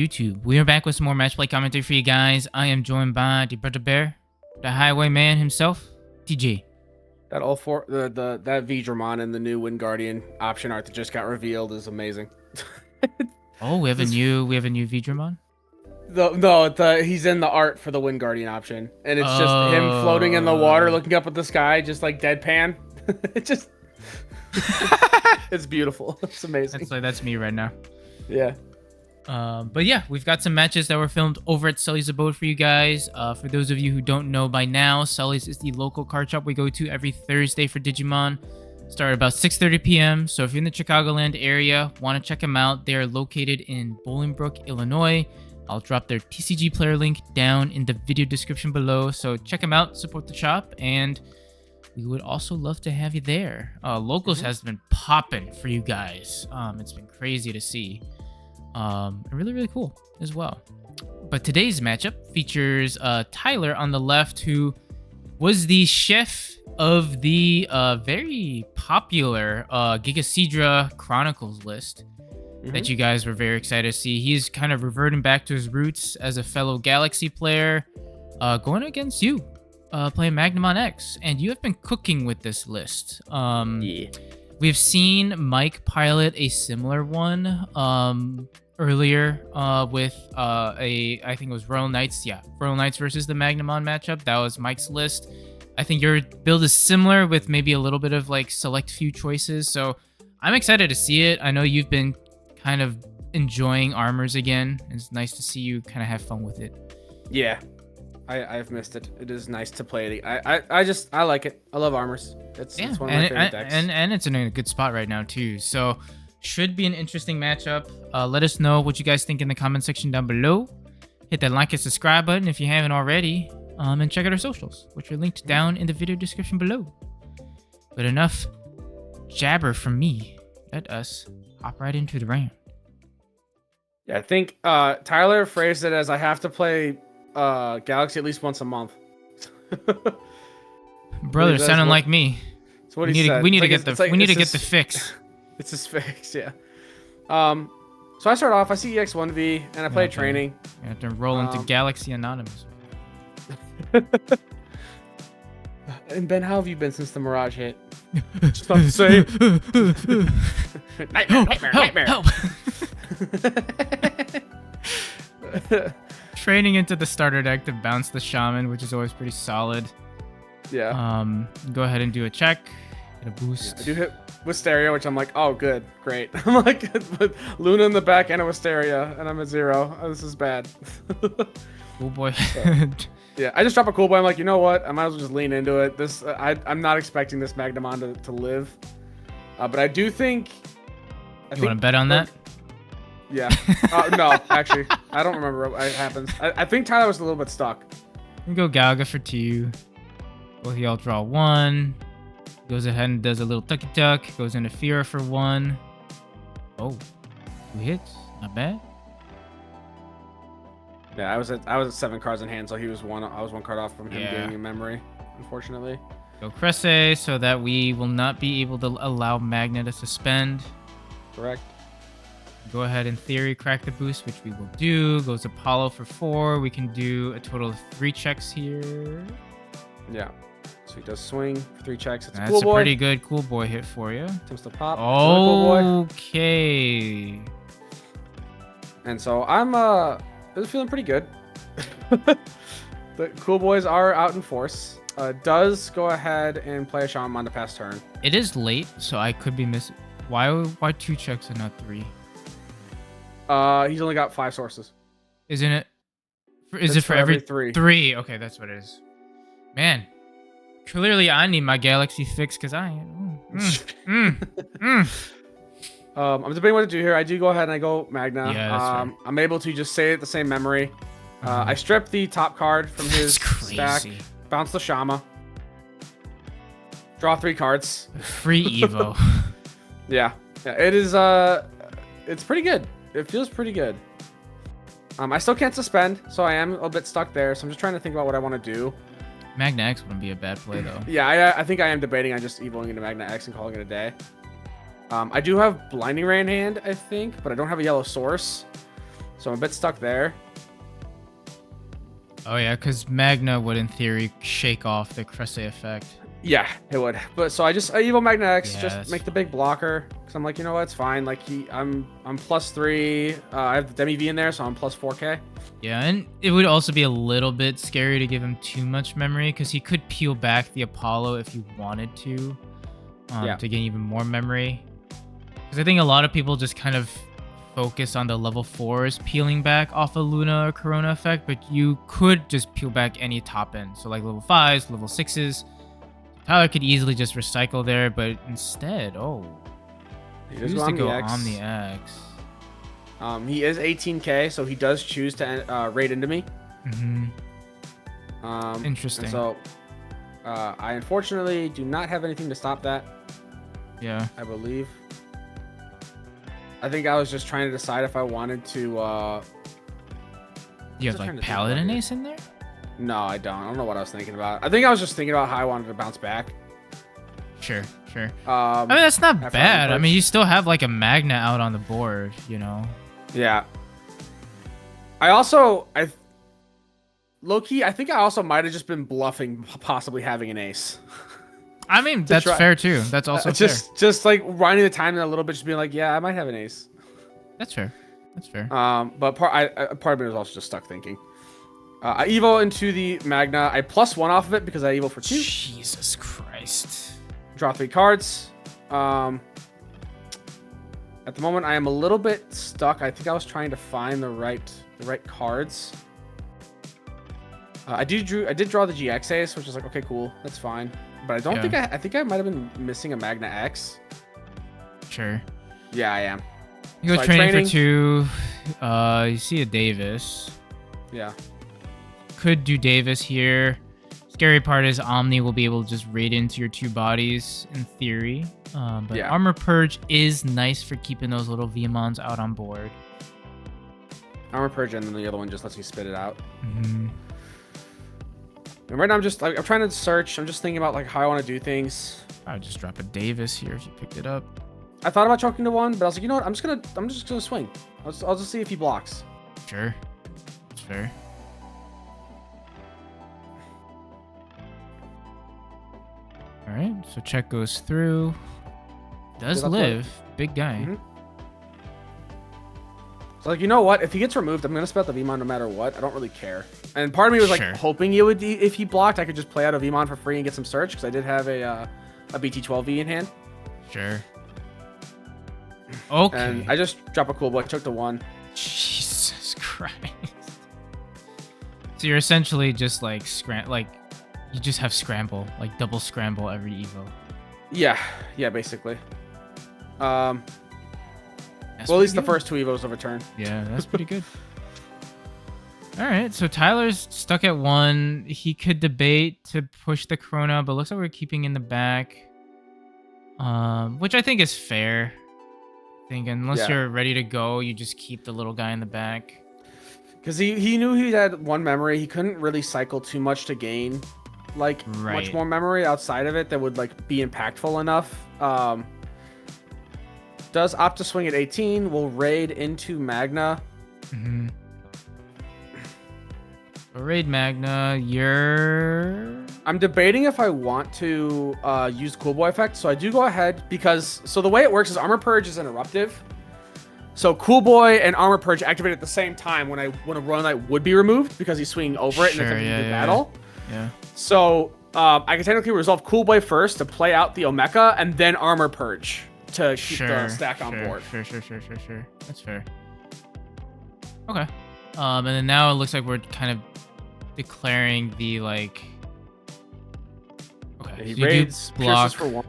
YouTube? We are back with some more Matchplay commentary for you guys. I am joined by the Brother Bear, the Highwayman himself, TJ. That that Vidramon and the new Wind Guardian option art that just got revealed is amazing. Oh, we have a new Vidramon? He's in the art for the Wind Guardian option, and it's just him floating in the water, looking up at the sky, just like deadpan. It's beautiful. It's amazing. That's me right now. Yeah. But yeah, we've got some matches that were filmed over at Sully's Abode for you guys. For those of you who don't know by now, Sully's is the local card shop we go to every Thursday for Digimon. Start about 6:30 p.m. So if you're in the Chicagoland area, want to check them out, they are located in Bolingbrook, Illinois. I'll drop their TCG player link down in the video description below. So check them out, support the shop, and we would also love to have you there. Locals has been popping for you guys. It's been crazy to see. Really, really cool as well. But today's matchup features Tyler on the left, who was the chef of the very popular Gigasedra Chronicles list that you guys were very excited to see. He's kind of reverting back to his roots as a fellow Galaxy player, going against you, playing Magnamon X. And you have been cooking with this list. Yeah. We've seen Mike pilot a similar one earlier with I think it was Royal Knights. Yeah, Royal Knights versus the Magnamon matchup. That was Mike's list. I think your build is similar with maybe a little bit of like select few choices. So I'm excited to see it. I know you've been kind of enjoying armors again. It's nice to see you kind of have fun with it. Yeah. I've missed it. It is nice to play it. I like it. I love armors. It's one of my favorite decks. And it's in a good spot right now too. So should be an interesting matchup. Let us know what you guys think in the comment section down below. Hit that like and subscribe button if you haven't already. And check out our socials, which are linked down in the video description below. But enough jabber from me. Let us hop right into the round. Yeah, I think Tyler phrased it as I have to play Galaxy at least once a month. Brother, sounding like me. That's what he said. We need to get the fix. It's his fix, yeah. So I start off, I see EX1V, and I play training. You have to roll into Galaxy Anonymous. And Ben, how have you been since the Mirage hit? Just not the same. Nightmare. Help. Training into the starter deck to bounce the Shaman, which is always pretty solid. Yeah. Go ahead and do a check. Get a boost. Yeah, I do hit Wisteria, which I'm like, oh, good, great. I'm like, with Luna in the back and a Wisteria, and I'm at 0. Oh, this is bad. Cool boy. Yeah, I just drop a cool boy. I'm like, you know what? I might as well just lean into it. This, I'm not expecting this Magnamon to live, but I do think. You want to bet on that? Yeah. No, actually, I don't remember what happens. I think Tyler was a little bit stuck. We go Galga for 2. Both of y'all draw 1. Goes ahead and does a little tucky tuck. Goes into Fira for 1. Oh, 2 hits. Not bad. Yeah, I was at 7 cards in hand, so he was one. I was 1 card off from him getting a memory, unfortunately. Go Cresse, so that we will not be able to allow Magna to suspend. Correct. Go ahead, in theory, crack the boost, which we will do. Goes Apollo for 4. We can do a total of 3 checks here. Yeah. So he does swing for 3 checks. It's That's cool boy. A pretty good cool boy hit for you. Attempts to pop. Okay. And so I'm feeling pretty good. The cool boys are out in force. Does go ahead and play a Shaman to pass turn. It is late, so I could be missing. Why 2 checks and not 3? He's only got 5 sources. Isn't it? Is it for every 3? 3. Okay, that's what it is. Man, clearly I need my Galaxy fix because I. I'm debating what to do here. I do go ahead and I go Magna. Yeah, that's right. I'm able to just say it the same memory. I strip the top card from his stack, bounce the Shama, draw 3 cards. Free Evo. Yeah, it is. It's pretty good. It feels pretty good. I still can't suspend, so I am a bit stuck there. So I'm just trying to think about what I want to do. Magna X wouldn't be a bad play though. Yeah, I think I am debating on just evoing into Magna X and calling it a day. I do have Blinding Ray in hand, I think, but I don't have a yellow source. So I'm a bit stuck there. Oh yeah, because Magna would in theory shake off the Cresse effect. Yeah, it would. But so I Evo Magna X, Yeah, just make the big blocker. Because I'm like, you know what, it's fine. Like I'm +3. I have the Demi V in there, so I'm +4K. Yeah, and it would also be a little bit scary to give him too much memory, because he could peel back the Apollo if he wanted to gain even more memory. Because I think a lot of people just kind of focus on the level 4s peeling back off a Luna or Corona effect, but you could just peel back any top end. So like level 5s, level 6s. Tyler could easily just recycle there, but instead, he choose to go Omni X. He is 18K, so he does choose to raid into me. Interesting. And so I unfortunately do not have anything to stop that. Yeah. I believe. I think I was just trying to decide if I wanted to. You have like Paladin Ace in there? No, I don't. I don't know what I was thinking about. I think I was just thinking about how I wanted to bounce back. Sure. I mean, that's not bad. I mean, you still have like a Magna out on the board, you know? Yeah. Low-key, I think I also might have just been bluffing possibly having an ace. I mean, that's fair too. That's also fair. Just like winding the time in a little bit, just being like, yeah, I might have an ace. That's fair. But part of me was also just stuck thinking. I evo into the Magna. I +1 off of it because I evo for 2. Jesus Christ. Draw 3 cards. At the moment, I am a little bit stuck. I think I was trying to find the right cards. I did draw the GX Ace, which is like, okay, cool, that's fine. But I don't think I think I might have been missing a Magna X. Sure. Yeah, I am. You go training for 2. You see a Davis. Yeah. Could do Davis here. Scary part is Omni will be able to just raid into your 2 bodies in theory. But Armor Purge is nice for keeping those little VMons out on board. Armor Purge, and then the other one just lets me spit it out. And right now I'm trying to search. I'm just thinking about like how I want to do things. I would just drop a Davis here if you picked it up. I thought about choking to 1, but I was like, you know what? I'm just gonna swing. I'll just see if he blocks. Sure. That's fair. All right, so check goes through. Does live. Big guy. So like, you know what? If he gets removed, I'm gonna spell the VMon no matter what. I don't really care. And part of me was like hoping it would, if he blocked, I could just play out a VMon for free and get some search, because I did have a BT12V in hand. Sure. Okay. And I just drop a cool boy, took the 1. Jesus Christ. So you're essentially just like you just have scramble, like double scramble every evo. Yeah, basically. Well, at least the first 2 evos of a turn. Yeah, that's pretty good. All right, so Tyler's stuck at 1. He could debate to push the Corona, but looks like we're keeping in the back, which I think is fair. I think unless you're ready to go, you just keep the little guy in the back. Because he knew he had 1 memory. He couldn't really cycle too much to gain like much more memory outside of it that would like be impactful enough. Does opt to swing at 18. Will raid into Magna. Raid Magna, I'm debating if I want to use Cool Boy effect. So I do go ahead because the way it works is Armor Purge is interruptive. So Cool Boy and Armor Purge activate at the same time when a Royal Knight would be removed because he's swinging over it and it's a battle. Yeah. So I can technically resolve Cool Boy first to play out the Omeka and then Armor Purge to keep the stack on board. Sure. That's fair. Okay. And then now it looks like we're kind of declaring the like. Okay. He so raids, block for 1.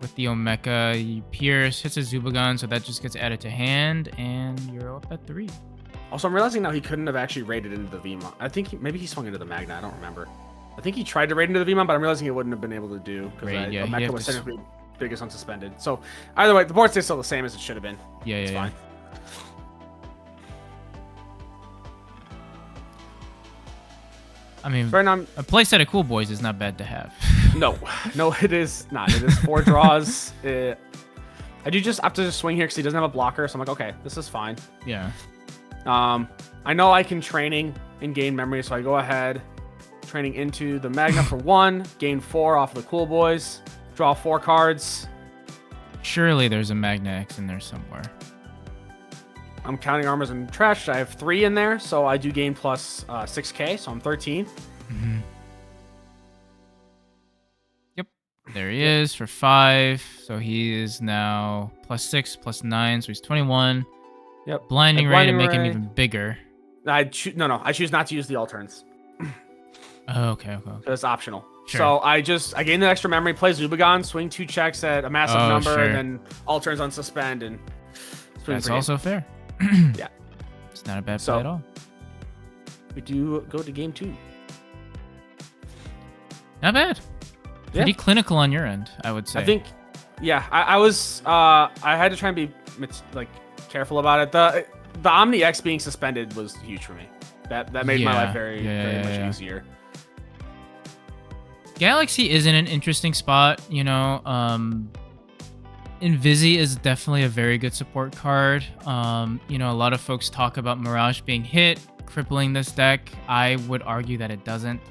with the Omeka. You pierce, hits a Zubagon, so that just gets added to hand, and you're up at 3. Also, I'm realizing now he couldn't have actually raided into the VMon. I think maybe he swung into the Magna. I don't remember. I think he tried to raid into the VMon, but I'm realizing he wouldn't have been able to do because Omeka was technically biggest unsuspended. So either way, the board stays still the same as it should have been. It's fine. I mean, a playset of Cool Boys is not bad to have. No, it is not. It is 4 draws. I do just opt to just swing here because he doesn't have a blocker, so I'm like, okay, this is fine. Yeah. I know I can training and gain memory, so I go ahead, training into the Magna for 1, gain 4 off the Cool Boys, draw 4 cards. Surely there's a Magna X in there somewhere. I'm counting armors and trash. I have 3 in there, so I do gain plus 6k, so I'm 13. Mm-hmm. Yep, there he is for 5. So he is now plus 6, plus 9, so he's 21. Yep. Blinding Ray to make him even bigger. I choose not to use the alterns. Oh, okay. So it's optional. Sure. So I gain the extra memory, play Zubagon, swing 2 checks at a massive number, sure. and then alterns on suspend and swing. That's also fair. Yeah. It's not a bad play at all. We do go to game 2. Not bad. Pretty clinical on your end, I would say. I think, yeah, I was, I had to try and be like careful about it. The Omni X being suspended was huge for me. That made my life very much easier. Galaxy is in an interesting spot, you know. Invisi is definitely a very good support card. You know, a lot of folks talk about Mirage being hit, crippling this deck. I would argue that it doesn't.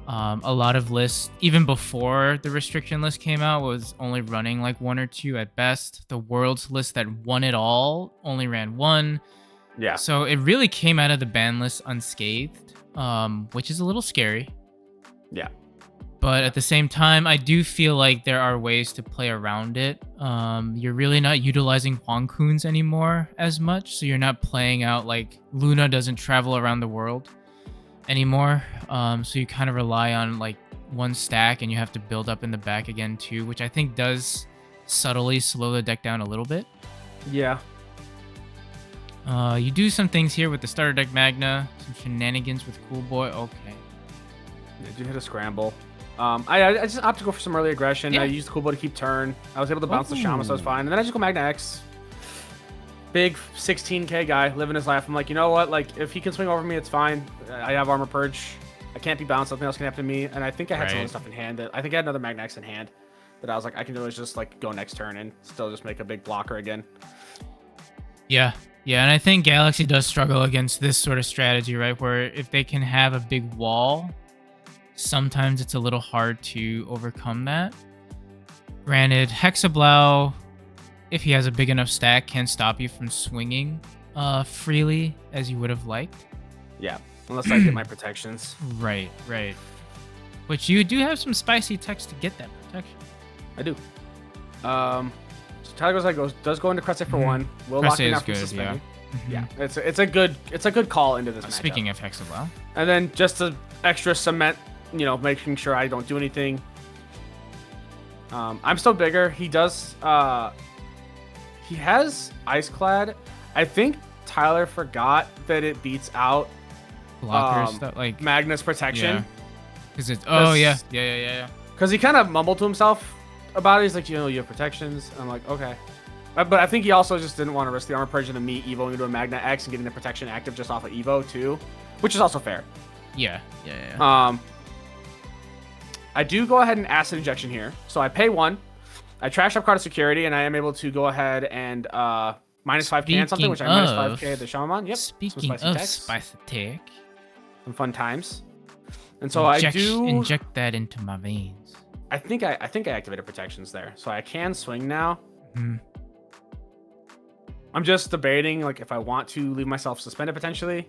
A lot of lists, even before the restriction list came out, was only running like 1 or 2 at best. The Worlds list that won it all only ran 1. Yeah. So it really came out of the ban list unscathed, which is a little scary. Yeah. But at the same time, I do feel like there are ways to play around it. You're really not utilizing Huangkuns anymore as much, so you're not playing out like Luna doesn't travel around the world anymore. So you kind of rely on like 1 stack, and you have to build up in the back again too, which I think does subtly slow the deck down a little bit. Yeah. You do some things here with the starter deck Magna, some shenanigans with Cool Boy. Okay. Did you hit a scramble? I just opted to go for some early aggression. Yeah. I used Cool Boy to keep turn. I was able to bounce the Shaman, so I was fine. And then I just go Magna X. Big 16k guy, living his life. I'm like, you know what? Like, if he can swing over me, it's fine. I have Armor Purge. I can't be bounced. Nothing else can happen to me. And I think I had some other stuff in hand. I think I had another Magna X in hand that I was like, I can always just like go next turn and still just make a big blocker again. Yeah. Yeah, and I think Galaxy does struggle against this sort of strategy, right? Where if they can have a big wall, sometimes it's a little hard to overcome that. Granted, Hexablow, if he has a big enough stack, can stop you from swinging freely as you would have liked. Yeah, unless I get my protections. Right. Which you do have some spicy text to get that protection. I do. So Tyler does go into Crest for 1. Will lock me out from suspending. Yeah, it's a good call into this matchup. Speaking of Hexablow. And then just to extra cement, you know, making sure I don't do anything. I'm still bigger. He does. He has Iceclad. I think Tyler forgot that it beats out blocker stuff like Magna's protection. Because it's yeah. Because he kind of mumbled to himself about it. He's like, you know, you have protections. I'm like, okay. But I think he also just didn't want to risk the Armor Purge and me Evoing into a Magna X and getting the protection active just off of Evo too, which is also fair. Yeah. I do go ahead and Acid Injection here. So I pay 1. I trash up card of security, and I am able to go ahead and minus 5k on something, which I minus 5k the Shaman. Yep. Speaking of spicy tech. Some fun times. And so I do inject that into my veins. I think I activated protections there. So I can swing now. I'm just debating like if I want to leave myself suspended potentially.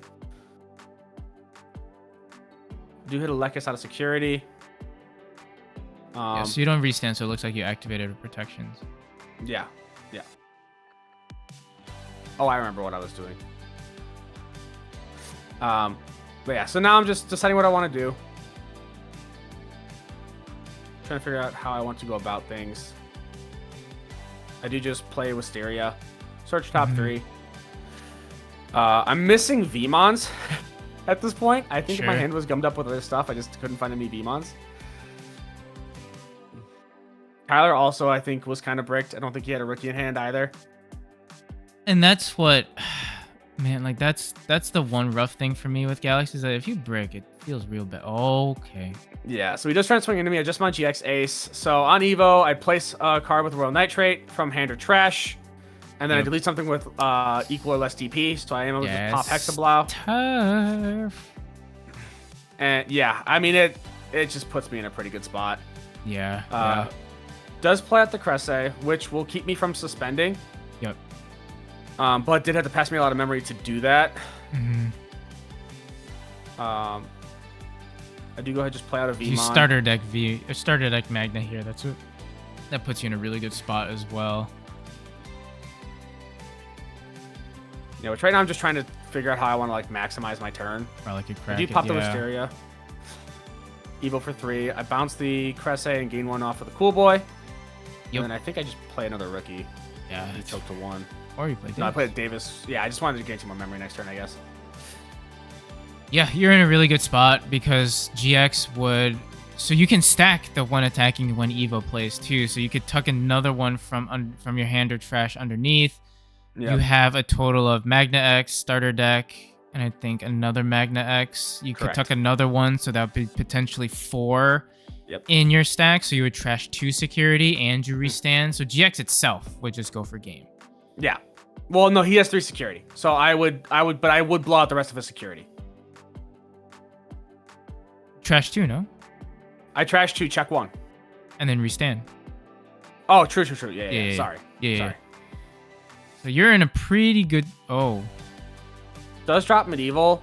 Do hit a Lekis out of security. Yeah, so you don't restand, so it looks like you activated protections. Yeah. Oh, I remember what I was doing. But yeah, so now I'm just deciding what I want to do. Trying to figure out how I want to go about things. I do just play Wisteria. Search top 3. I'm missing VMons at this point. I think my hand was gummed up with other stuff. I just couldn't find any VMons. Tyler also, I think, was kind of bricked. I don't think he had a rookie in hand either. And that's what, man, like that's the one rough thing for me with Galaxy is that if you brick, it feels real bad. Okay. Yeah, so he does try to swing into me. I just my GX Ace. So on Evo, I place a card with Royal Nitrate from hand or trash. And then I Yep. delete something with equal or less DP, so I am able to just pop Yes. Hexablow. Tough. And yeah, I mean, it just puts me in a pretty good spot. Yeah. Does play out the Cresse, which will keep me from suspending. Yep. But did have to pass me a lot of memory to do that. Mm-hmm. I do go ahead and just play out a VMon. You starter deck Magna here. That puts you in a really good spot as well. Yeah, which right now I'm just trying to figure out how I want to like maximize my turn. Probably could crack I do pop the yeah. Wisteria. Evo for 3. I bounce the Cresse and gain 1 off of the Cool Boy. Yep. And then I think I just play another rookie. Yeah. He choked to 1. Or you play No, I Davis. played Davis. Yeah, I just wanted to gain some more memory next turn, I guess. Yeah, you're in a really good spot because GX would... So you can stack the one attacking when Evo plays too. So you could tuck another one from your hand or trash underneath. Yeah. You have a total of Magna X, starter deck, and I think another Magna X. You Correct. could tuck another one, so that would be potentially 4 Yep. in your stack. So you would trash 2 security and you restand. So GX itself would just go for game. Yeah. Well, no, he has 3 security. So I would blow out the rest of his security. Trash 2, no? I trash 2, check 1. And then restand. Oh, true. Yeah. Yeah. Sorry. Yeah. Sorry. So you're in a pretty good... Oh. Does drop medieval.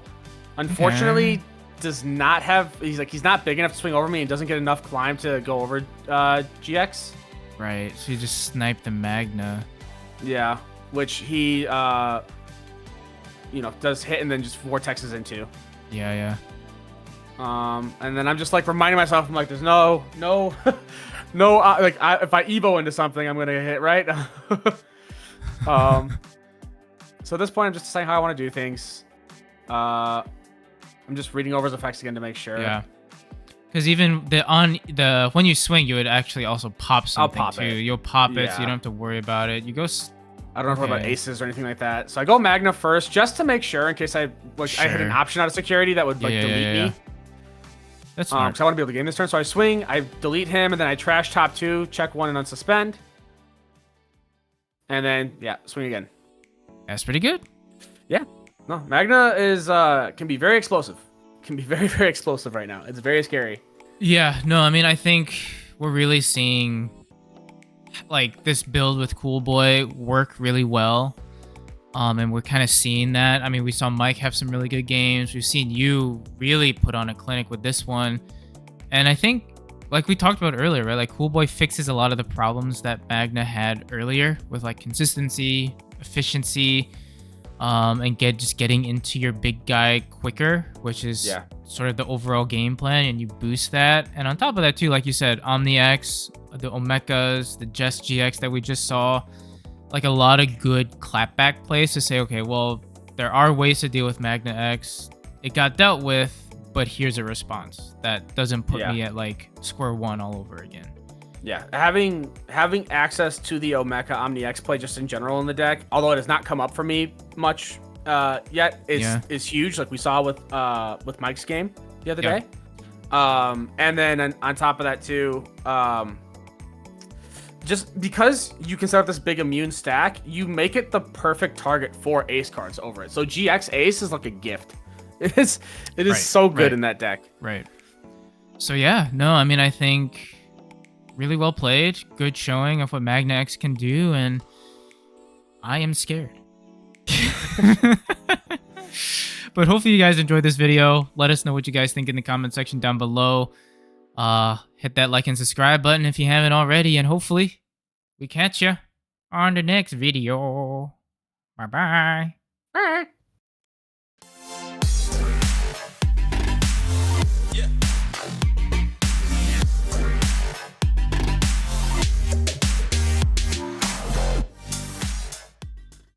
Unfortunately, does not have... He's not big enough to swing over me and doesn't get enough climb to go over GX. Right. So you just snipe the Magna. Yeah. Which he, does hit and then just vortexes into. Yeah. And then I'm just like reminding myself, I'm like, there's no, if I Evo into something, I'm gonna hit, right? So at this point, I'm just saying how I want to do things. I'm just reading over his effects again to make sure. Yeah. Because even when you swing, you would actually also pop something pop too. it. You'll pop it, so Yeah. you don't have to worry about it. You go. I don't know about Okay. aces or anything like that. So I go Magna first, just to make sure in case I hit an Sure. option out of security that would delete me. That's smart. Because I want to be able to game this turn. So I swing, I delete him, and then I trash top 2, check 1, and unsuspend. And then swing again. That's pretty good. Yeah. No, Magna is can be very explosive. Can be very, very explosive right now. It's very scary. Yeah. No, I mean, I think we're really seeing like this build with Cool Boy work really well. And we're kind of seeing that. I mean, we saw Mike have some really good games. We've seen you really put on a clinic with this one. And I think, like we talked about earlier, right? Like Cool Boy fixes a lot of the problems that Magna had earlier with like consistency, efficiency, and getting into your big guy quicker, which is sort of the overall game plan, and you boost that. And on top of that too, like you said, Omni X, the Omekas, the Just GX that we just saw, like a lot of good clapback plays to say, okay, well, there are ways to deal with Magna X. It got dealt with, but here's a response that doesn't put me at like square one all over again. Yeah, having access to the Omeka Omni X play just in general in the deck, although it has not come up for me much yet, is huge. Like we saw with Mike's game the other day. And then on top of that too, just because you can set up this big immune stack, you make it the perfect target for ace cards over it. So GX ace is like a gift. It is so good in that deck. Right. So yeah, no, I mean, I think really well played, good showing of what Magna X can do, and I am scared. But hopefully you guys enjoyed this video. Let us know what you guys think in the comment section down below. Hit that like and subscribe button if you haven't already, and hopefully we catch you on the next video. Bye-bye. All right.